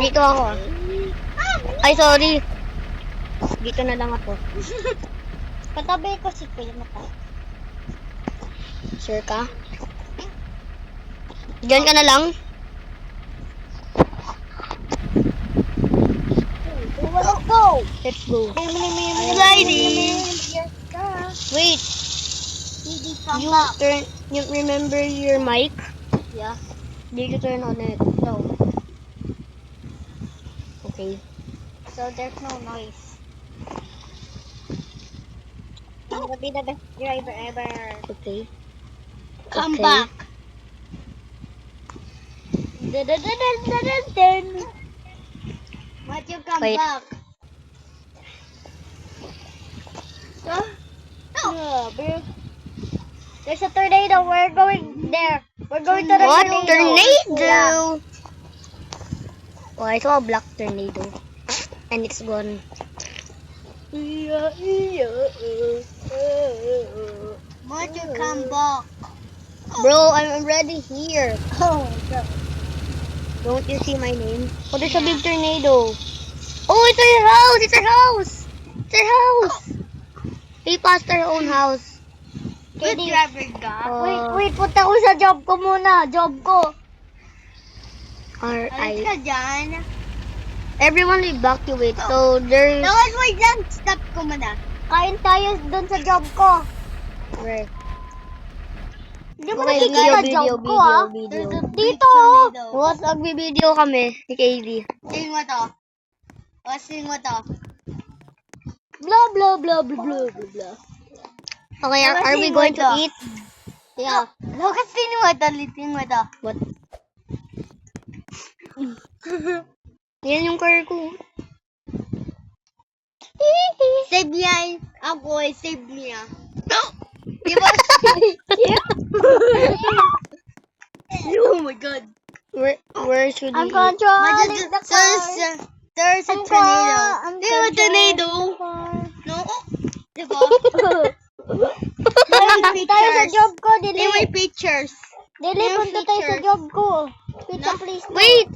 Dito ako. Ay, sorry. Dito na lang ako. Katabi ko si Kuya Mata. Sure ka? Diyan ka na lang? Let's go! Let's go. Sliding! Wait, You you remember your mic? Yeah. Did you turn on it? No. Okay. So there's no noise. I'm gonna be the best driver ever. Okay. Come Okay. back. Dun, dun, dun, dun, dun, dun, dun. Matthew, come Wait. back. No. Bro. There's a tornado. We're going there. We're going to the What? tornado. Tornado! Oh, I saw a black tornado. And it's gone. Matthew, come back. Bro, I'm already here. Oh my god. Don't you see my name? Oh, there's a big tornado. Oh, it's our house! It's our house! It's our house! We passed our own house. Good driver, God. Uh, Wait, punta ko sa job ko muna. Job ko. Alis R.I. ka dyan. Everyone evacuate. So there's Wait lang. Stop ko muna. Kain tayo dun sa job ko. where? Hindi mo Okay, nakikita video, job ko, ah. video. Dito. What? Nagbi-video kami ni KD. Sing mo to. Sing mo to. Blah, blah, blah, blah, blah, blah, blah. Okay, are we going to eat? Yeah. Lucas, sing mo to. Sing mo to. What? Yan yung car ko. Save niya. Ako, save niya. Di ba? Oh my god. Where should we I'm eat? controlling the car. There's a tornado. Di ba tornado? No? Di ba? Tayo sa job ko, Dili. Di may pictures. Dili, punta tayo sa job ko. Pizza please. Wait!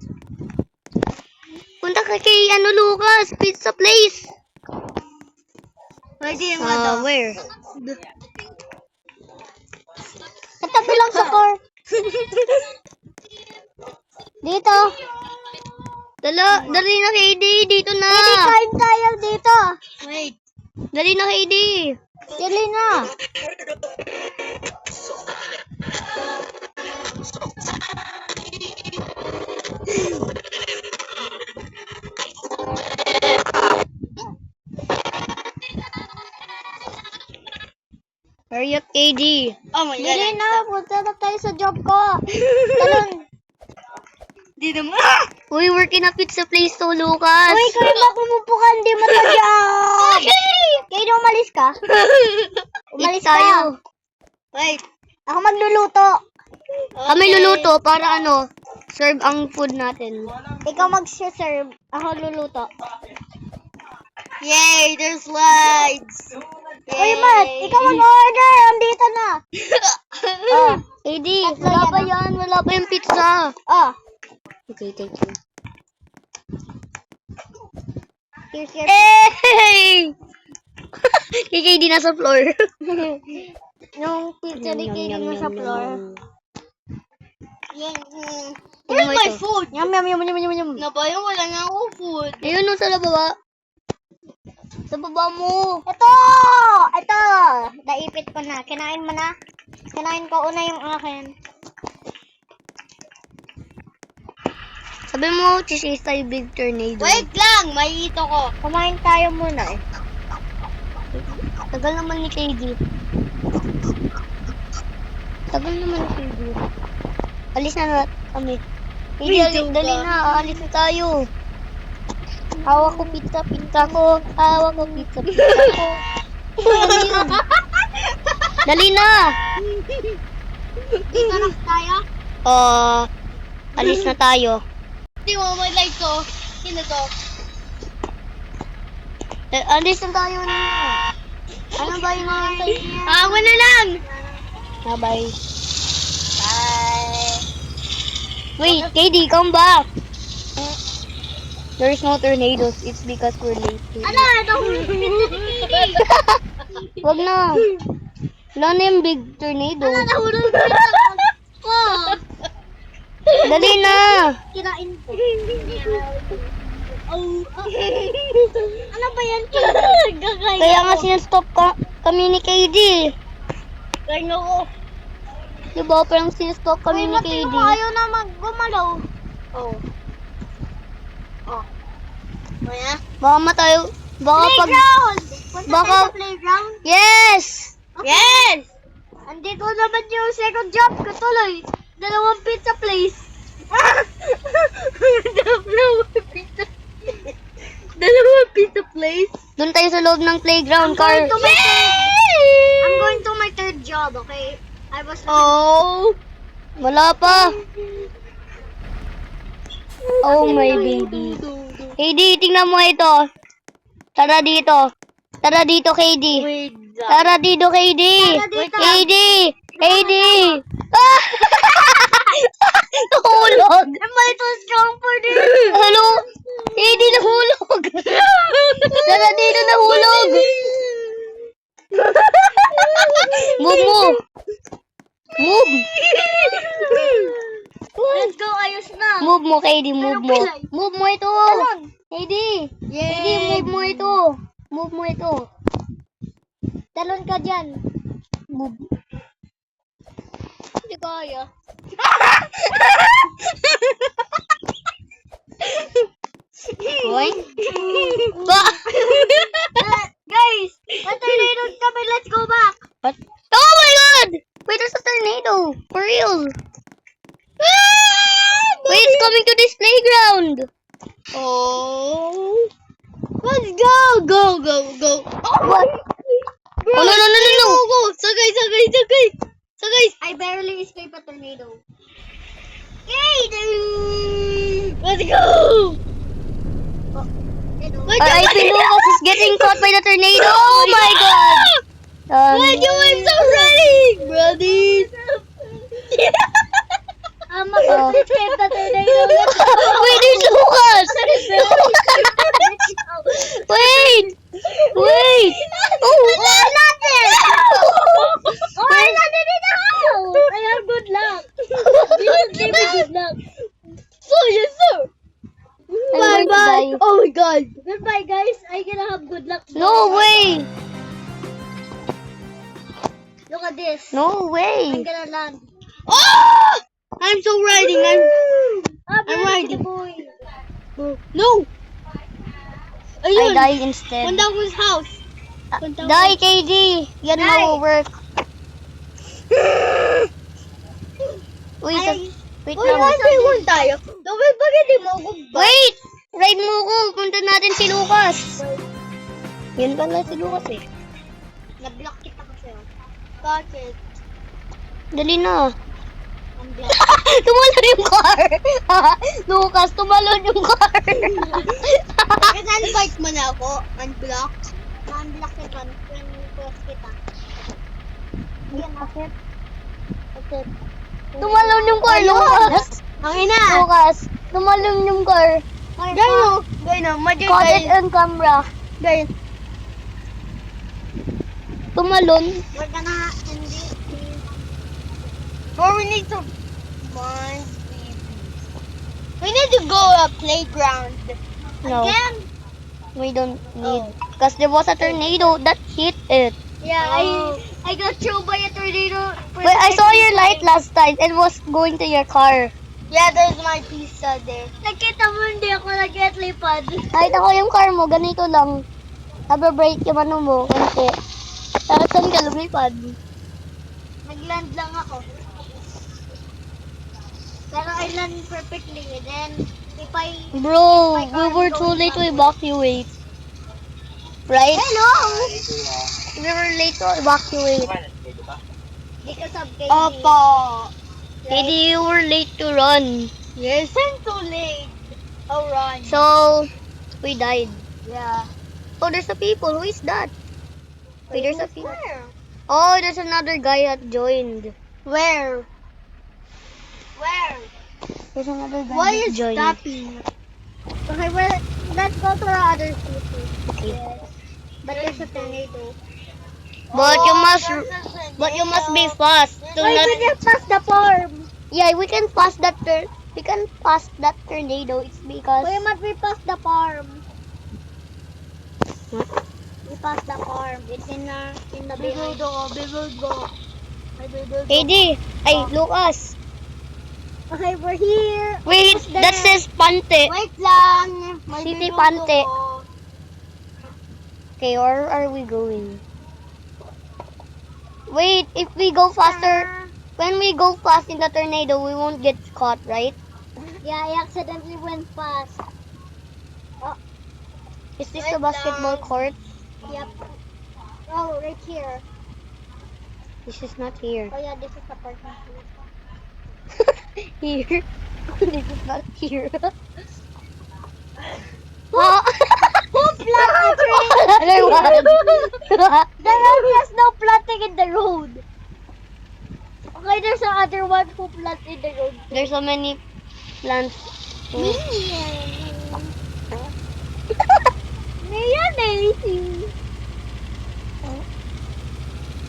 Punta ka kay Lucas, pizza place. Pwede yung ano. Where? Katabi lang sa car. Dito. Dali na KD, dito na. Dili, kain tayo dito. Wait. Dali na KD. Dili na. Hurry up KD. Oh my god. Dili na, punta na tayo sa job ko. Talon. Di naman. We work in a pizza place to Lucas. Uy, kayo ba pumupo ka? Hindi mo to job. Kayo umalis ka? Umalis Eat tayo. Wait. Ako magluluto. Kami luluto para serve ang food natin. Ikaw mag-serve. Ako luluto. Yay! There's slides! Uy, Matt! Ikaw mag-order! Andito na! Oh. KD, wala pa yan. Wala pa yung pizza. Oh. Okay, thank you. Here's your... Hey! Kay KD nasa floor. Yung pizza ni Katie mo sa floor. Where's my food? Yum, yum, yum, yum, yum, yum. Nabayo, wala na akong food. Ayun, sa baba. Sa baba mo. Ito! Ito! Naipit ko na. Kinain mo na? Kinain ko una yung akin. Sabi mo, chase tayo big tornado. Wait lang! May ito ko. Kumain tayo muna eh. Tagal naman ni KD. Tagal naman ni KD. Alis na kami. KD, dali na. Alis na tayo. Hawak ko pizza ko. Hawak ko pizza ko. Ano yun? Dali na. Dito na tayo? Alis na tayo. Di mo, may light ko. Sino to? Alis na tayo na. Ano ba yung nantay niya? Ako na lang! Bye. Bye! Wait, KD, come back. There is no tornadoes. It's because we're late. Ano? Nahulog yung pizza ni Katie. Wag na. Wala na yung big tornado. Ano? Nahulog yung pizza ko. Dali na. Kinain ko. Oh. Ano ba yan? Kaya nga sinastop kami ni KD. Kaya ko. Diba? Parang sinastop kami ni KD. Ayaw na gumalaw. Oh. Oh. Kaya? Baka matayo. Baka pag... Playground! Punta Baka- tayo sa playground? Yes! Yes! Andito naman yung second job ko tuloy. Dalawang pizza place. Dalawang pizza place? Doon tayo sa loob ng playground, car. I'm going to my third job, okay? I was... Oh! Wala pa. Oh my baby. KD, tingnan mo ito. Tara dito. Tara dito, KD. Wait. Tara dito, KD. Tara dito. KD! KD! Ah! Nahulog. Am I too strong for this? Hello? KD, nahulog. Tara dito, nahulog. Move mo. Move. Let's go, ayos na. Move mo, KD. Move mo. Move mo ito. Talon. KD. Yay. KD, move mo ito. Move mo ito. Talon ka dyan. Move. Hindi kaya. Hoy. Ba? Guys, tornado kami. Let's go back. What? Oh my god! Wait, there's a tornado. For real. Wait, it's coming to this playground. Oh. Let's go. Go, go, go. What? Oh, no, no, no, no, no. Go. Sagay. I barely escaped a tornado. Yay! Let's go. I think Lucas is getting caught by the tornado. Oh my god. I'm so ready, brothers. I'm Oh. to escape the tornado. Wait, there's Lucas. Wait. Wait. Oh, I'm not there. Oh, I landed in the house. I have good luck. You will give me good luck. So, yes, sir. I'm going to die. Oh my god. Goodbye, guys. I gonna have good luck. No way. Look at this. No I'm way. gonna land. Oh! I'm so riding. I'm riding. Boy. No. I Ayun. die instead. Punta ko sa house. Die, KD. Yan Die. na work. Wait, Ay. wait Uy, lang. nasa tayo. Dapat ba hindi mo ako ba? Wait! Ride mo ko. Punta natin si Lucas. Yan pala si Lucas eh. Na-block kita kasi. Bakit? Dali na. Ang block. Tumalon yung car. Lucas, tumalon yung car. Kasi unbike mo na ako. Unblock. Na-unblock kita. Press kita. Yan, akit. Akit. Tumalon yung car, Lucas. Ang ina. Lucas, tumalon yung car. Gano. Magic Caught it on camera. Guys. Tumalon. We're gonna end this. But we need to mind we need to go to playground. No, Again? we don't need. Because there was a tornado that hit it. Yeah, I got thrown by a tornado. Wait, I saw your light last time. It was going to your car. Yeah, there's my pizza there. Nakita mo hindi ako nag-lipad. Nakita ko yung car mo, ganito lang. Nababrake yung ano mo, konti. Tapos saan ka lumipad? Nag-land lang ako. Pero I land perfectly. Then, if I... Bro, we were too late to evacuate. Right? Hello! We were late to evacuate. Because of KD. Opo. Maybe you were late to run. Yes, I'm too late. Oh, run. So, we died. Yeah. Oh, there's a people. Who is that? Wait, there's a people. Where? Oh, there's another guy that joined. Where? Where? There's another guy Why that is joined. stopping? Okay, well, let's go to the other city. Okay. Yes. But there's a tornado. But you must be fast. To Why not, we just pass the farm? yeah, we can pass that we can pass that tornado. It's because Why must we pass the farm? what? We pass the farm. It's in the behind. We will go. KD, ay Lucas. Okay, we're here. Wait, Almost that there. says Pante. Wait lang. City Pante. Okay, where are we going? Wait, if we go faster, when we go fast in the tornado, we won't get caught, right? Yeah, I accidentally went fast. Is this the basketball court? Yep. Oh, right here. This is not here. Oh yeah, this is the parking lot. Here. This is not here. Oh. Who planted trees? Another one. There is no planting in the road. Okay, there's another one who planted in the road. There's so many plants. Mia Daisy.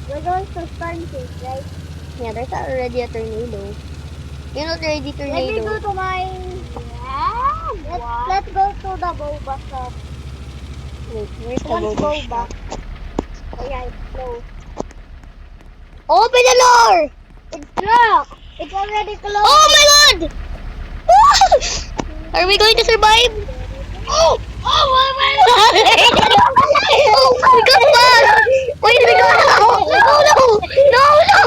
We're going to Starfish, right? Yeah, there's already a tornado. You're not ready Let me go tornado. to my... Let's go to the boba shop. Wait, where's the One boba boba. shop? Oh yeah, it's closed. Open the door! It's locked. It's already closed. Oh my god! Are we going to survive? Oh! Oh my god! Oh, we got back! Wait, we got out! No, no! No, no!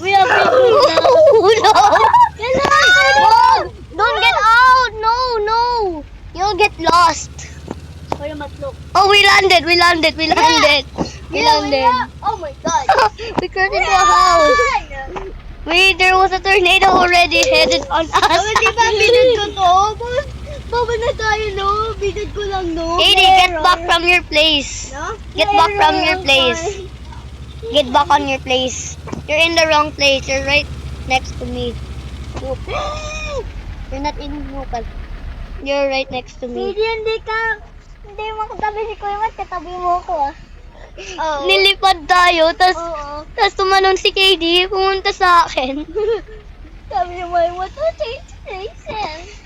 We have been Oh, no! No! Don't get out! No, no! You'll get lost. Wait, must look. Oh, we landed! We landed! We landed! We landed! Oh my god. We turned into a house! Wait, there was a tornado already headed on us. Di ba binid ko to? Baba na tayo, no? Binid ko lang, no? Katie, get back from your place. No? Get back from your place. Get back on your place. You're in the wrong place. You're right next to me. Look. You're not in Lucas. You're right next to me. Hindi mo katabi si Kuya Mat, katabi mo ko ah. Oo. Nilipad tayo, tas Oo. tumalon si KD, pumunta sa akin. Sabi niya, why what to change places?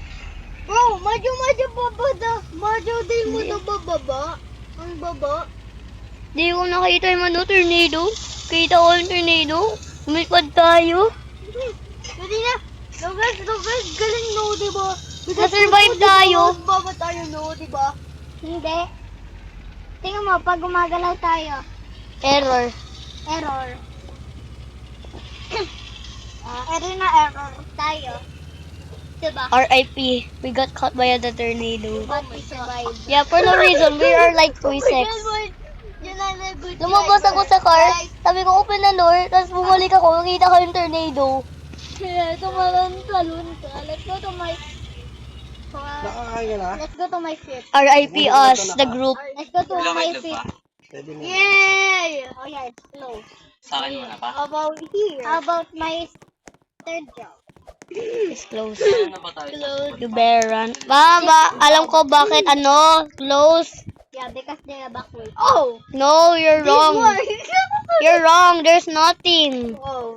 Bro, medyo bababa. Medyo din mo na bababa. Ang baba. Di ko nakita yung tornado. Kita ko yung tornado. Lumipad tayo. Hindi na. Lugas, galing no, diba? Na-survive tayo. Baba tayo no, diba? Hindi. Tingnan mo, pag gumagalaw tayo. Error. Error. Error na error tayo. Diba? RIP. We got caught by the tornado. But we survived. Yeah, for no reason. We are like insects. Lumabas ako sa car. Sabi ko, open the door. Tapos bumalik ako. Nakita ko yung tornado. Kaya tumalon ka. Let's go to my... Let's go to my ship. RIP us, the group. Let's go to my ship. Yay! Oh yeah, it's close. Sa akin muna pa. How about here? How about my third job? It's close. Ano ba tayo? You better run. Alam ko bakit close. Yeah, because they are backward. Oh! No, you're wrong. You're wrong. There's nothing. Oh.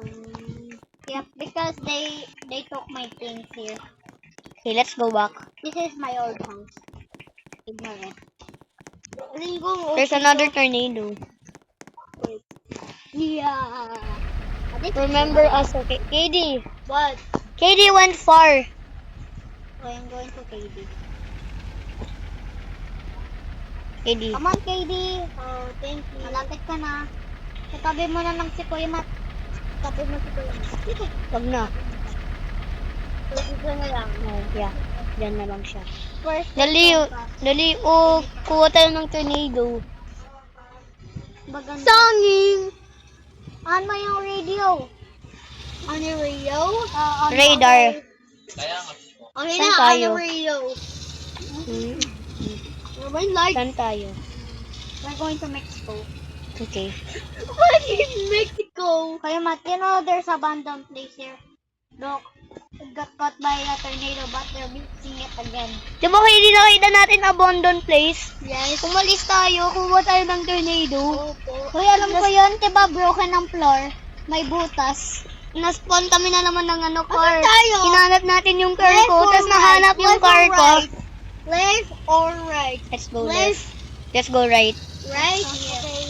Yeah, because they took my things here. Okay, let's go back. This is my old house. Ignore it. There's another tornado. Yeah. Remember us, okay? KD. What? KD went far. Oh, I'm going to KD. KD. Come on, KD. Oh, thank you. Malapit ka na. Katabi mo na lang si Kuya Mat. Katabi mo si Kuya Mat. Dito. Wag na. Dito na lang. Oh, yeah. Diyan na lang siya. First, Dali, oh, kuha tayo ng tornado. maganda. Songing! On mo yung radio. On your radio? On Radar. Kaya nga. Okay Saan na, on tayo? your radio. Hmm. We're like, Saan tayo? we're going to Mexico. Okay. What in Mexico? Kaya Matt, you know there's abandoned place here. Look. got caught by a tornado, but they're mixing it again. Di ba kayo nakita natin abandoned place? Yes. Umalis tayo, kuha tayo ng tornado. Opo. Hoy, alam ko yun, diba Broken ang floor. May butas. na-spawn kami na naman ng car. tayo? Hinanap natin yung car Left ko, or tapos right? nahanap yung Left or car ko. right? Left or right? Let's go Left. left. Let's go right. Right? Okay.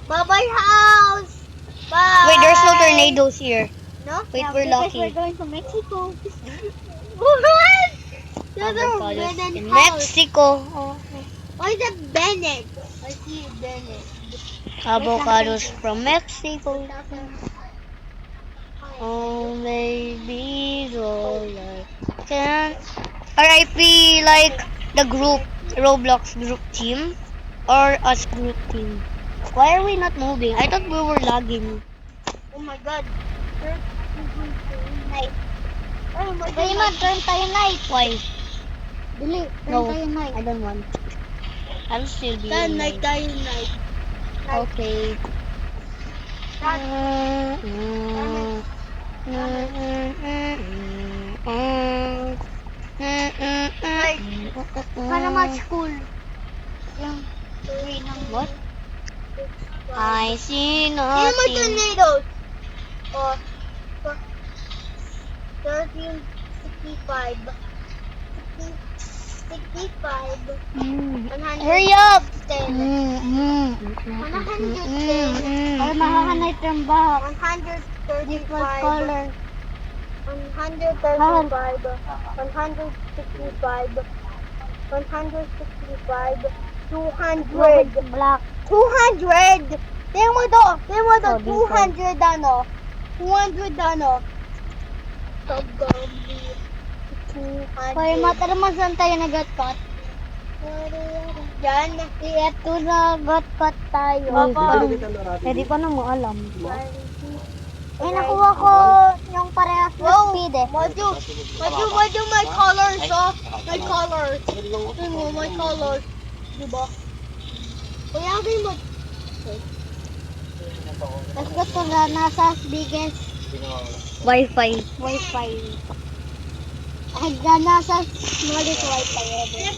Bye-bye, house! Bye! Wait, there's no tornadoes here. No? Wait, Yeah, we're because lucky. we're going to Mexico. What? There's a Avocados Bennett in house. Mexico. Why is it Bennett? I see Bennett. Avocados from Mexico. Oh, baby, alright. Can RIP like the group, Roblox group team, or us group team? Why are we not moving? I thought we were lagging. Oh my god. Night. Oh my god. Raymond, turn tayo night. Why? Dili, turn No, tayo night. I don't want. I'll still be Turn in night night. tayo night. Okay. Para mag-school. Yung green ng What? I see Sino may nothing. tornadoes? Oh, 1365. 65. 110. Hurry up! 110. Ay, makakanay ng back. 135. Different color. 135. 165. 165. 200. Black. 200! Tingnan mo to! Tingnan mo to! Oh, dito. 200 ano? 200 ano? Pag-gabi. 200. Hoy, mataraman saan tayo nag-cut? Yan. Ito nag-cut tayo. Papa. Hindi ko na mo alam. Ay, nakuha ko yung parehas na Wow! speed eh. Maju, my colors, oh! My colors. Tingnan mo, my colors. Diba? Kaya mo. Tapos gusto na nasa biggest Wi-Fi. Wi-Fi. Ay, nasa smallest Wi-Fi ever.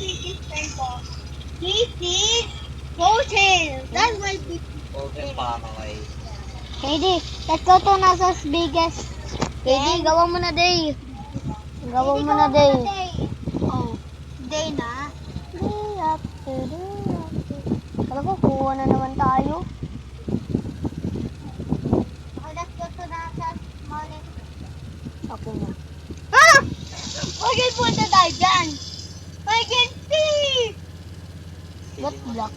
This is hotel. That's my big. Okay pa kay. KD, let's go to nasa biggest. KD, gawa mo na day. Gawa mo na day. Oh, day na. Day after day. Alam ko, kuha na naman tayo. Okay, let's go to nasa smallest. Ako na. Ah! Bakit punta tayo dyan? I can see! What block?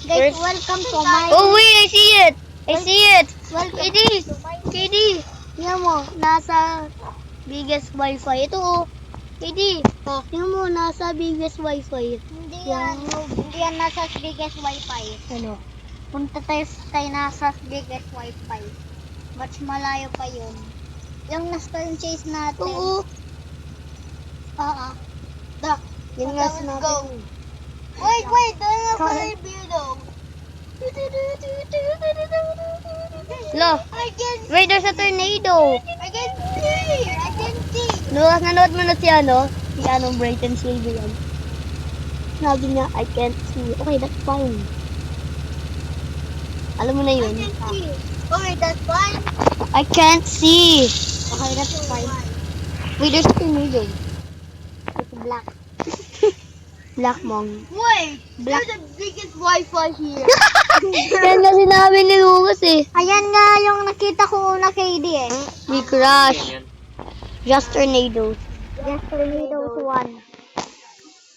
Guys, First- welcome to my... Oh wait, I see it! I see it! Welcome KD! to my... KD! Tingnan mo, nasa biggest Wi-Fi. Ito oh. KD! Oh. Tingnan mo, nasa biggest Wi-Fi. Hindi yan. Hindi yan nasa biggest wifi. Ano? Punta tayo nasa biggest wifi. Much malayo pa yun. Yung na-storm chase natin. Oo. Oo. Da. Yun nga Let's sinabi go. ko. Wait, doon na pala Sorry. yung building. Lo, I can wait, there's a tornado. I can see! I can see! Nanood mo na si Brighton Silver yan. Sabi niya, I can't see. Okay, that's fine. Alam mo na I yun. can see! Okay, that's fine. I can't see. Okay, that's fine. Wait, there's a tornado. It's black. Black Mong. Wait! There's the biggest Wi-Fi here. Yan nga sinabi ni Lucas eh. Ayan nga yung nakita ko una KD eh. We crash. Just tornadoes. Just tornadoes one.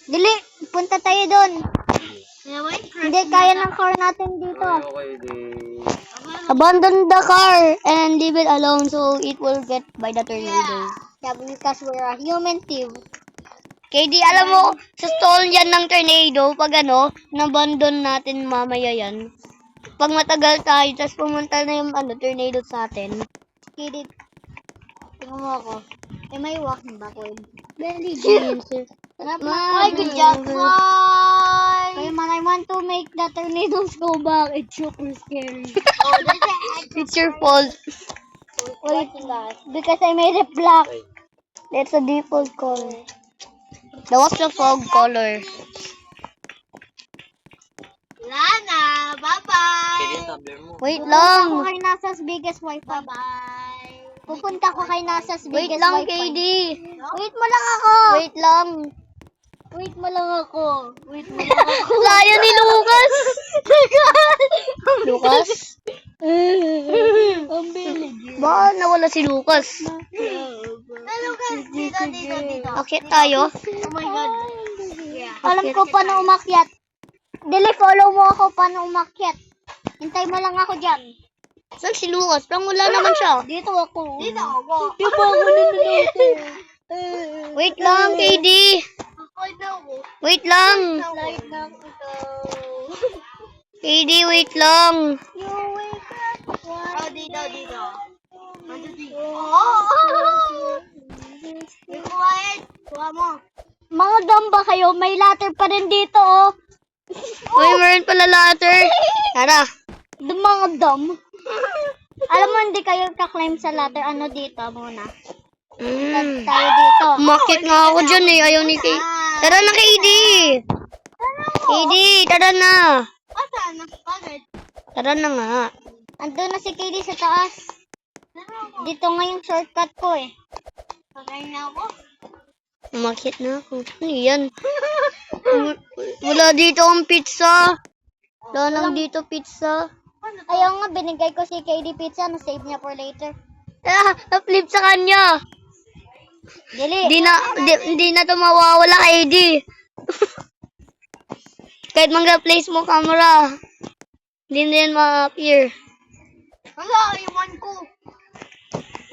Dili, punta tayo doon. Hindi kaya ng car natin dito. Okay, di. Abandon the car and leave it alone so it will get by the tornado. Yeah, because we're a human team. KD, alam mo, sa stall yan ng tornado, pag nabandon natin mamaya yan. Pag matagal tayo, tapos pumunta na yung tornado sa atin. KD, tingnan mo ako. Eh, may walking backward. Very dancer. Ay, good job, boy! Kaya man, I want to make the tornadoes go back. It's super scary. Oh, It's your fault. wait, because I made it black. That's a default color. That was the fog color. Lana, bye-bye! Kaya yung tumbler mo. Wait Pupunta ko lang. kay Nasa's biggest wifi. Bye-bye! Pupunta ko kay Nasa's Wait biggest lang, wifi. KD. Wait mo lang ako! Wait lang. Wait mo lang ako. Wait mo lang ako. Laya ni Lucas. Lucas? Ang bilig. Ba, nawala si Lucas. Lucas, dito. Akit tayo. Oh my God. Alam ko paano umakyat. Dili, follow mo ako paano umakyat. Hintay mo lang ako dyan. Saan si Lucas? Parang wala naman siya. Dito ako. Dito ako. Di ba ako niluluto? Wait lang, KD. Ako na ako. Wait lang. Slide na ako. KD, wait lang. You wake up. Oh, dito. Oh! Be quiet. Kuha mo. Mga damba kayo, may ladder pa rin dito, oh. Uy, meron pala ladder. Tara. Mga dam. Alam mo, hindi kayo kaklimb sa ladder. Ano dito muna? Tayo dito. Umakit nga ako dyan eh. Ayaw ni KD. Tara na, KD. KD, tara na. Asan? Bakit? Tara na nga. Andun na si KD sa taas. Dito nga yung shortcut ko eh. Pagay na ako. Umakit na ako. Ano yan? Wala dito ang pizza. Wala nang dito pizza. Ayaw nga, binigay ko si KD pizza. Na-save niya for later. Ah, na-flip sa kanya. Dili. Hindi na to mawawala, KD. Kahit mag-place mo camera, hindi na yan ma-appear. Wala, iwan ko.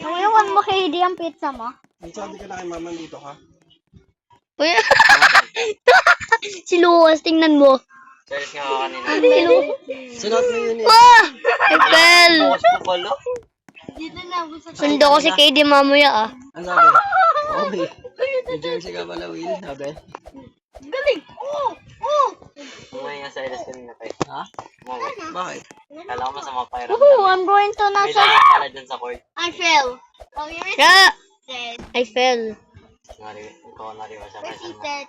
Iwan mo KD ang pizza mo? Sabi ka na kay mama dito ka? Uy, si Lucas, tingnan mo. Charles nga ako kanina. Si Lucas. Sunod mo yun eh. Ah! I fell. Bukas po pala. Dito na ako sa Sundo ko si KD mamaya ah. Ang sabi? Okay. May jersey ka pala, Will. Sabi? galing. Oh! Umay nga sa Elas kanina pa eh. Ha? Umawag. Bakit? Kala ko masama pa yung Woohoo! I'm going to May nasa... lamig pala dyan sa court. I fell. Oh, you Yeah, said. I fell. Ikaw nariwa siya kasi Repeated.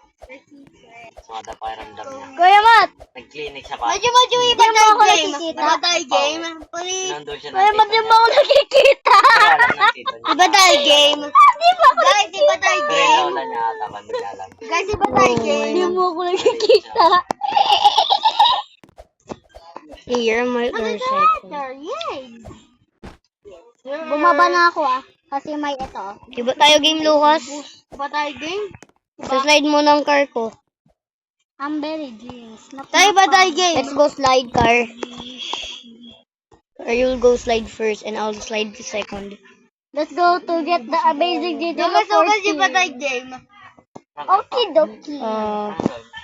sumada pa yung ramdam niya. Kuya Mat! Nag-clinic siya pa. Medyo iba tayo game. Iba tayo game. Please. Nandun siya Kuya Mat, di ba ako nakikita? Iba tayo game. Di ba ako Guys, iba tayo Pero yung lola niya ata ba naglalag. Guys, iba tayo game. Di mo ako nakikita. Here, my motorcycle. Yay! Bumaba na ako ah. Kasi may ito. Diba tayo game, Lucas? Iba tayo game? Sa slide mo ng car ko. I'm very jeans. Tayo ba tayo game? Let's go slide car. Or you'll go slide first and I'll slide second. Let's go to get the amazing dito. Iba tayo game? Okay, dokie. Uh,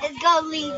Let's go, Lee.